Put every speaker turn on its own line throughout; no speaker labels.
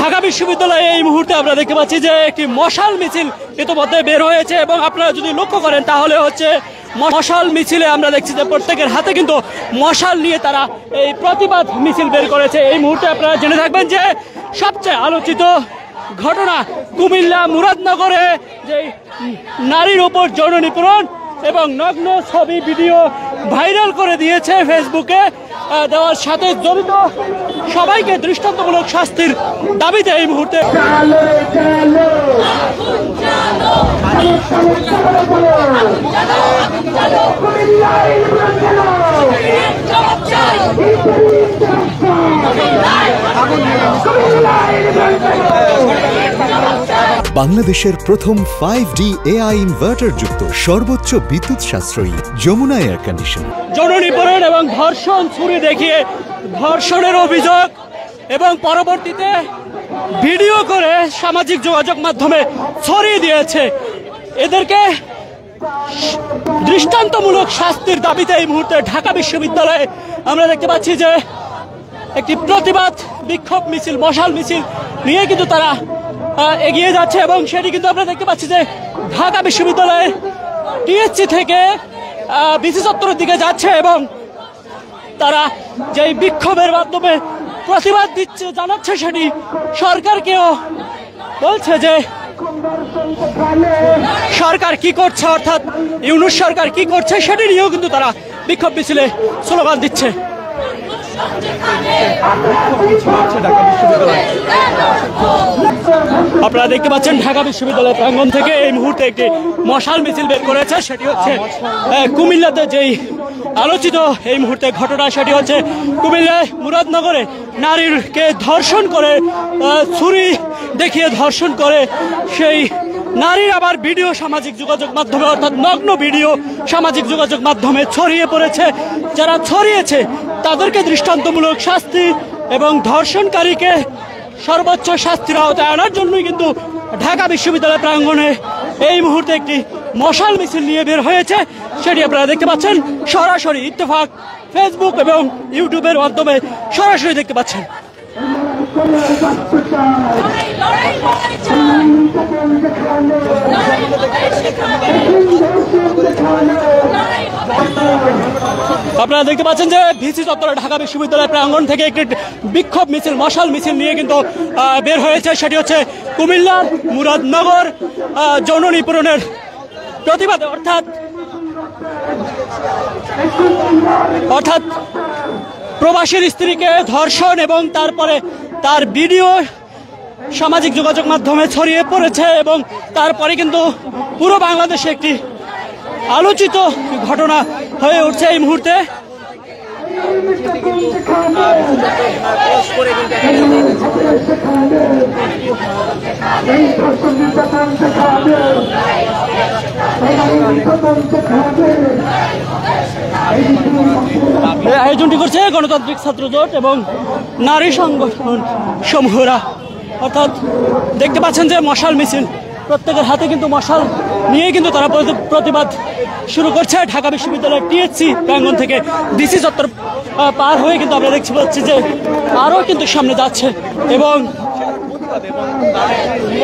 ঢাকা বিশ্ববিদ্যালয়ে এই মুহূর্তে আমরা দেখতে পাচ্ছি যে একটি মশাল মিছিল ইতিমধ্যে বের হয়েছে এবং আপনারা যদি লক্ষ্য করেন তাহলে হচ্ছে মশাল মিছিলে আমরা দেখছি যে প্রত্যেকের হাতে কিন্তু মশাল নিয়ে তারা এই প্রতিবাদ মিছিল বের করেছে। এই মুহূর্তে আপনারা জেনে থাকবেন যে সবচেয়ে আলোচিত ঘটনা কুমিল্লা মুরাদনগরে যে নারীর উপর যৌন নিপীড়ন এবং নগ্ন ছবি ভিডিও ভাইরাল করে দিয়েছে ফেসবুকে, দেওয়ার সাথে জড়িত সবাইকে দৃষ্টান্তমূলক শাস্তির দাবিতে এই মুহূর্তে
বাংলাদেশের প্রথম 5D AI ইনভার্টার যুক্ত সর্বোচ্চ বিদ্যুৎ সাশ্রয়ী যমুনা এয়ার কন্ডিশন।
যৌন নিপীড়ন এবং ধর্ষণ ছুরি দেখিয়ে ধর্ষণের অভিযোগ এবং পরবর্তীতে ভিডিও করে সামাজিক যোগাযোগ মাধ্যমে ছড়িয়ে দিয়েছে। এদেরকে দৃষ্টান্তমূলক শাস্তির দাবিতে এই মুহূর্তে ঢাকা বিশ্ববিদ্যালয়ে আমরা দেখতে পাচ্ছি যে একটি প্রতিবাদ বিক্ষোভ মিছিল মশাল মিছিল নিয়ে কিন্তু তারা এগিয়ে যাচ্ছে এবং সেটি কিন্তু আমরা দেখতে পাচ্ছি যে ঢাকা বিশ্ববিদ্যালয়ের টিএসসি থেকে বিসি চত্বরের দিকে যাচ্ছে এবং তারা যেই বিক্ষোভের মাধ্যমে প্রতিবাদ দিচ্ছে জানাচ্ছে সেটি সরকারকেও বলছে যে সরকার কি করছে, অর্থাৎ ইউনূস সরকার কি করছে সেটি নিয়েও কিন্তু তারা বিক্ষোভ মিছিলে স্লোগান দিচ্ছে। আপনারা দেখতে পাচ্ছেন ঢাকা বিশ্ববিদ্যালয় প্রাঙ্গণ থেকে এই মুহূর্তে একটি মশাল মিছিল বের করেছে। সেটি হচ্ছে কুমিল্লাতে যেই আলোচিত এই মুহূর্তে ঘটনা, সেটি হচ্ছে কুমিল্লায় মুরাদনগরে নারীকে ধর্ষণ করে ছুরি দেখিয়ে ধর্ষণ করে সেই নারীর আবার ভিডিও সামাজিক যোগাযোগ মাধ্যমে অর্থাৎ নগ্ন ভিডিও সামাজিক যোগাযোগ মাধ্যমে ছড়িয়ে পড়েছে। যারা ছড়িয়েছে তাদেরকে দৃষ্টান্তমূলক শাস্তি এবং ধর্ষণকারীকে সর্বোচ্চ শাস্তির আওতায় আনার জন্যই কিন্তু ঢাকা বিশ্ববিদ্যালয় প্রাঙ্গণে এই মুহূর্তে একটি মশাল মিছিল নিয়ে বের হয়েছে। সেটি আপনারা দেখতে পাচ্ছেন সরাসরি ইত্তেফাক ফেসবুক এবং ইউটিউবের মাধ্যমে সরাসরি দেখতে পাচ্ছেন। আপনারা দেখতে পাচ্ছেন যে ভিসি চত্বরে ঢাকা বিশ্ববিদ্যালয় প্রাঙ্গণ থেকে একটি বিক্ষোভ মিছিল মশাল মিছিল নিয়ে কিন্তু বের হয়েছে। সেটি হচ্ছে কুমিল্লার মুরাদনগর যৌন নিপীড়নের প্রতিবাদে, অর্থাৎ প্রবাসীর স্ত্রীকে ধর্ষণ এবং তারপরে তার ভিডিও সামাজিক যোগাযোগ মাধ্যমে ছড়িয়ে পড়েছে এবং তারপরে কিন্তু পুরো বাংলাদেশে একটি আলোচিত ঘটনা হয়ে উঠছে এই মুহূর্তে। আয়োজনটি করছে গণতান্ত্রিক ছাত্র জোট এবং নারী সংগঠন সমূহরা, অর্থাৎ দেখতে পাচ্ছেন যে মশাল মিছিল প্রত্যেকের হাতে কিন্তু মশাল নিয়ে কিন্তু তারা প্রতিবাদ শুরু করছে। ঢাকা বিশ্ববিদ্যালয়ের টিএসসি প্রাঙ্গণ থেকে ডিসি চত্বর পার হয়ে কিন্তু আমরা দেখতে পাচ্ছি যে আরও কিন্তু সামনে যাচ্ছে এবং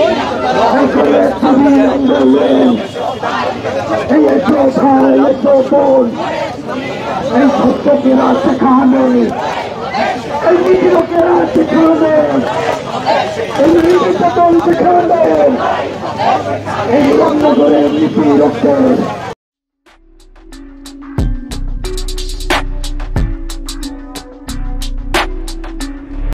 এই